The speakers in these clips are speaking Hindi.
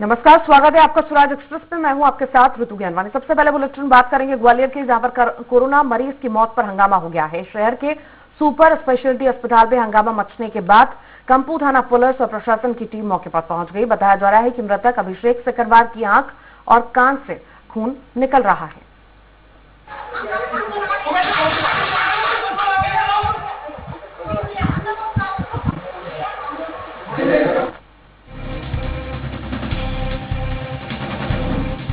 नमस्कार, स्वागत है आपका स्वराज एक्सप्रेस में। मैं हूं आपके साथ ऋतु ज्ञानवानी। सबसे पहले बुलेटिन बात करेंगे ग्वालियर की, जहां पर कोरोना मरीज की मौत पर हंगामा हो गया है। शहर के सुपर स्पेशलिटी अस्पताल में हंगामा मचने के बाद कंपू थाना पुलिस और प्रशासन की टीम मौके पर पहुंच गई। बताया जा रहा है कि मृतक अभिषेक सिकरवार की आंख और कान से खून निकल रहा है।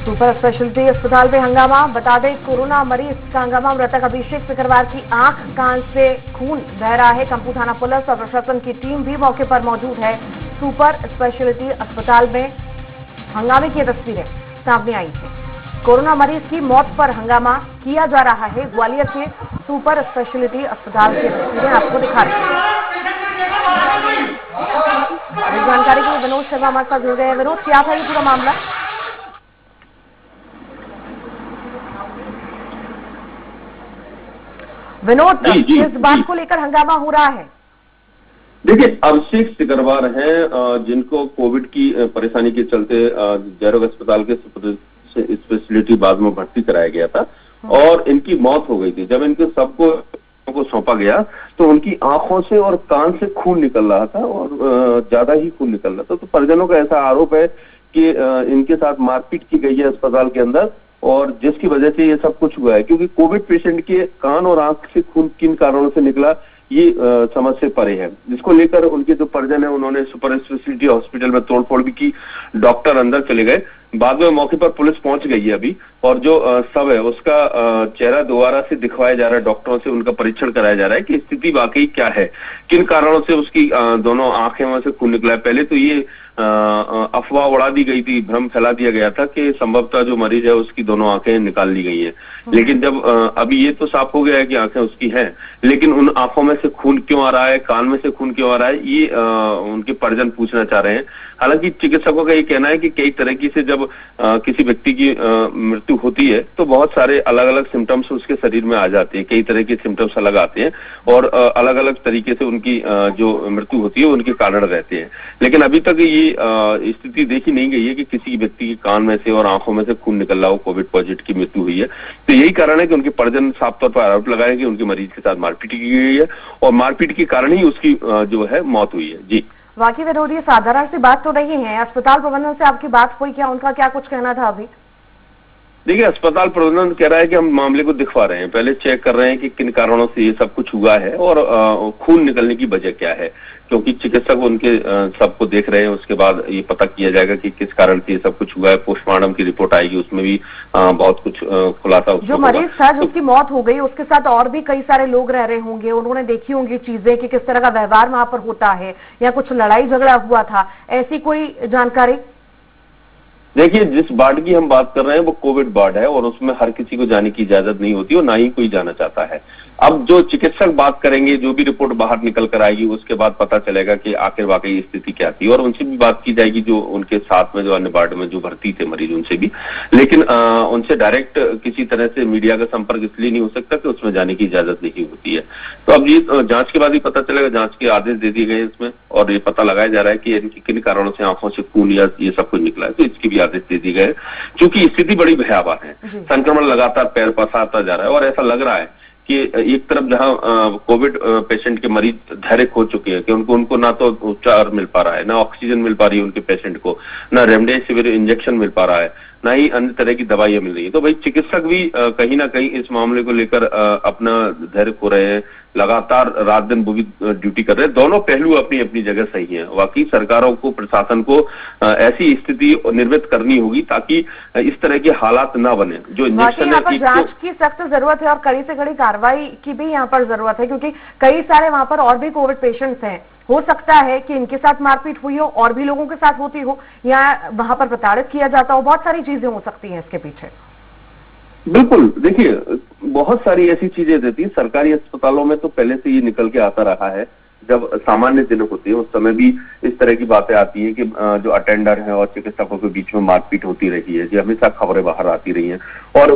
सुपर स्पेशलिटी अस्पताल में हंगामा। बता दें, कोरोना मरीज का हंगामा। मृतक अभिषेक सिकरवार की आंख कान से खून बह रहा है। कंपू थाना पुलिस और प्रशासन की टीम भी मौके पर मौजूद है। सुपर स्पेशलिटी अस्पताल में हंगामे की तस्वीरें सामने आई है। कोरोना मरीज की मौत पर हंगामा किया जा रहा है। ग्वालियर के सुपर स्पेशलिटी अस्पताल की तस्वीरें आपको दिखा रही हैं। जानकारी के लिए विनोद शर्मा हमारे साथ जुड़ गए हैं। विनोद, क्या था ये पूरा मामला? विनोद, किस बात को लेकर हंगामा हो रहा है? देखिए, अभिषेक सिकरवार हैं जिनको कोविड की परेशानी के चलते जयरोग अस्पताल के स्पेशलिटी बाद में भर्ती कराया गया था और इनकी मौत हो गई थी। जब इनके सबको सौंपा गया तो उनकी आंखों से और कान से खून निकल रहा था और ज्यादा ही खून निकल रहा था। तो परिजनों का ऐसा आरोप है कि इनके साथ मारपीट की गई है अस्पताल के अंदर और जिसकी वजह से ये सब कुछ हुआ है। क्योंकि कोविड पेशेंट के कान और आंख से खून किन कारणों से निकला ये समझ से परे है, जिसको लेकर उनके जो परिजन है उन्होंने सुपर स्पेशलिटी हॉस्पिटल में तोड़फोड़ भी की। डॉक्टर अंदर चले गए। बाद में मौके पर पुलिस पहुंच गई है अभी और जो शव है उसका चेहरा दोबारा से दिखवाया जा रहा है। डॉक्टरों से उनका परीक्षण कराया जा रहा है कि स्थिति वाकई क्या है, किन कारणों से उसकी दोनों आंखें में से खून निकला है। पहले तो ये अफवाह उड़ा दी गई थी, भ्रम फैला दिया गया था कि संभवतः जो मरीज है उसकी दोनों आंखें निकाल ली गई हैं। लेकिन जब अभी ये तो साफ हो गया है कि आंखें उसकी हैं, लेकिन उन आंखों में से खून क्यों आ रहा है, कान में से खून क्यों आ रहा है, ये उनके परिजन पूछना चाह रहे हैं। हालांकि चिकित्सकों का ये कहना है कि कई तरीके से जब किसी व्यक्ति की मृत्यु होती है तो बहुत सारे अलग अलग सिम्टम्स उसके शरीर में आ जाते हैं। कई तरह के सिम्टम्स अलग आते हैं और अलग अलग तरीके से उनकी जो मृत्यु होती है उनके कारण रहते हैं। लेकिन अभी तक ये स्थिति देखी नहीं गई है कि किसी व्यक्ति के कान में से और आंखों में से खून निकल रहा हो, कोविड पॉजिटिव की मृत्यु हुई है। तो यही कारण है कि उनके परिजन साफ तौर पर आरोप लगाए कि उनके मरीज के साथ मारपीट की गई है और मारपीट के कारण ही उसकी जो है मौत हुई है। जी, वाकई विनोद, ये साधारण सी बात तो नहीं है। अस्पताल प्रबंधन से आपकी बात हुई क्या? उनका क्या कुछ कहना था अभी? देखिए, अस्पताल प्रबंधन कह रहा है कि हम मामले को दिखवा रहे हैं, पहले चेक कर रहे हैं कि किन कारणों से ये सब कुछ हुआ है और खून निकलने की वजह क्या है। क्योंकि चिकित्सक उनके सबको देख रहे हैं, उसके बाद ये पता किया जाएगा कि किस कारण से ये सब कुछ हुआ है। पोस्टमार्टम की रिपोर्ट आएगी, उसमें भी बहुत कुछ खुलासा। जो मरीज था जिसकी मौत हो गई उसके साथ और भी कई सारे लोग रह रहे होंगे, उन्होंने देखी होंगी चीजें कि किस तरह का व्यवहार वहां पर होता है या कुछ लड़ाई झगड़ा हुआ था, ऐसी कोई जानकारी? देखिए, जिस वार्ड की हम बात कर रहे हैं वो कोविड वार्ड है और उसमें हर किसी को जाने की इजाजत नहीं होती और ना ही कोई जाना चाहता है। अब जो चिकित्सक बात करेंगे, जो भी रिपोर्ट बाहर निकल कर आएगी उसके बाद पता चलेगा कि आखिर वाकई स्थिति क्या थी और उनसे भी बात की जाएगी जो उनके साथ में जो अन्य वार्ड में जो भर्ती थे मरीज, उनसे भी। लेकिन उनसे डायरेक्ट किसी तरह से मीडिया का संपर्क इसलिए नहीं हो सकता कि उसमें जाने की इजाजत नहीं होती है। तो अब ये जांच के बाद ही पता चलेगा। जांच के आदेश दे दिए गए इसमें और ये पता लगाया जा रहा है कि इनकी किन कारणों से आंखों से खून या ये सब कुछ निकला है, तो इसकी भी आदेश दे दिए गए। क्योंकि स्थिति बड़ी भयावह है, संक्रमण लगातार पैर पसारता जा रहा है और ऐसा लग रहा है कि एक तरफ जहां कोविड पेशेंट के मरीज धैर्य खो चुके हैं कि उनको ना तो उपचार मिल पा रहा है, ना ऑक्सीजन मिल पा रही है उनके पेशेंट को, ना रेमडेसिविर इंजेक्शन मिल पा रहा है, ना ही अन्य तरह की दवाइयां मिल रही है। तो भाई चिकित्सक भी कहीं ना कहीं इस मामले को लेकर अपना धैर्य खो रहे हैं, लगातार रात दिन वो भी ड्यूटी कर रहे हैं। दोनों पहलू अपनी अपनी जगह सही हैं। वाकई सरकारों को, प्रशासन को ऐसी स्थिति निर्मित करनी होगी ताकि इस तरह के हालात ना बने। जो इंजेक्शन है, जांच की सख्त जरूरत है और कड़ी से कड़ी कार्रवाई की भी यहाँ पर जरूरत है, क्योंकि कई सारे वहां पर और भी कोविड पेशेंट्स हैं। हो सकता है कि इनके साथ मारपीट हुई हो और भी लोगों के साथ होती हो या वहां पर प्रताड़ित किया जाता हो। बहुत सारी चीजें हो सकती हैं इसके पीछे। बिल्कुल, देखिए बहुत सारी ऐसी चीजें रहती है। सरकारी अस्पतालों में तो पहले से ये निकल के आता रहा है। जब सामान्य दिन होती है उस समय भी इस तरह की बातें आती हैं कि जो अटेंडर है और चिकित्सकों के बीच में मारपीट होती रही है। ये हमेशा खबरें बाहर आती रही हैं और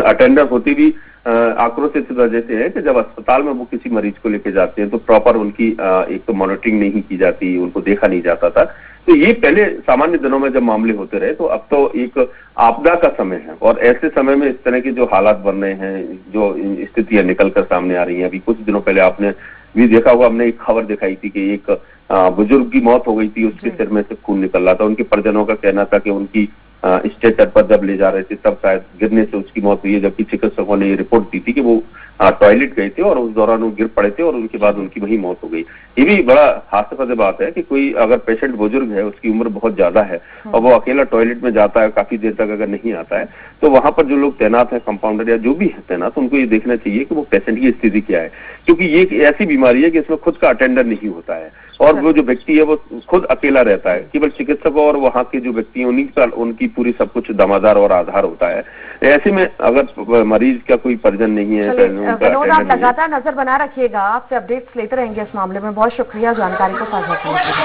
अटेंडर होती भी आक्रोशित इस वजह से है कि जब अस्पताल में वो किसी मरीज को लेके जाते हैं तो प्रॉपर उनकी एक तो मॉनिटरिंग नहीं की जाती, उनको देखा नहीं जाता था। तो ये पहले सामान्य दिनों में जब मामले होते रहे, तो अब तो एक आपदा का समय है और ऐसे समय में इस तरह के जो हालात बन रहे हैं, जो स्थितियां निकल कर सामने आ रही हैं। अभी कुछ दिनों पहले आपने भी देखा होगा, हमने एक खबर दिखाई थी कि एक बुजुर्ग की मौत हो गई थी, उसके सिर में से खून निकल रहा था। उनके परिजनों का कहना था कि उनकी स्ट्रेचर पर जब ले जा रहे थे तब शायद गिरने से उसकी मौत हुई है, जबकि चिकित्सकों ने ये रिपोर्ट दी थी कि वो टॉयलेट गए थे और उस दौरान वो गिर पड़े थे और उनके बाद उनकी वही मौत हो गई। ये भी बड़ा हास्यास्पद बात है कि कोई अगर पेशेंट बुजुर्ग है, उसकी उम्र बहुत ज्यादा है और वो अकेला टॉयलेट में जाता है, काफी देर तक अगर नहीं आता है, तो वहां पर जो लोग तैनात है, कंपाउंडर या जो भी है तैनात, उनको ये देखना चाहिए कि वो पेशेंट की स्थिति क्या है, क्योंकि ये एक ऐसी बीमारी है कि इसमें खुद का अटेंडर नहीं होता है और वो जो व्यक्ति है वो खुद अकेला रहता है। केवल चिकित्सकों और वहां के जो व्यक्ति हैं उन्हीं का, उनकी पूरी सब कुछ दमादार और आधार होता है। ऐसे में अगर मरीज का कोई परिजन नहीं है, विनोद, आप लगातार नजर बना रखिएगा, आपसे अपडेट्स लेते रहेंगे इस मामले में। बहुत शुक्रिया जानकारी को साझा करने के लिए।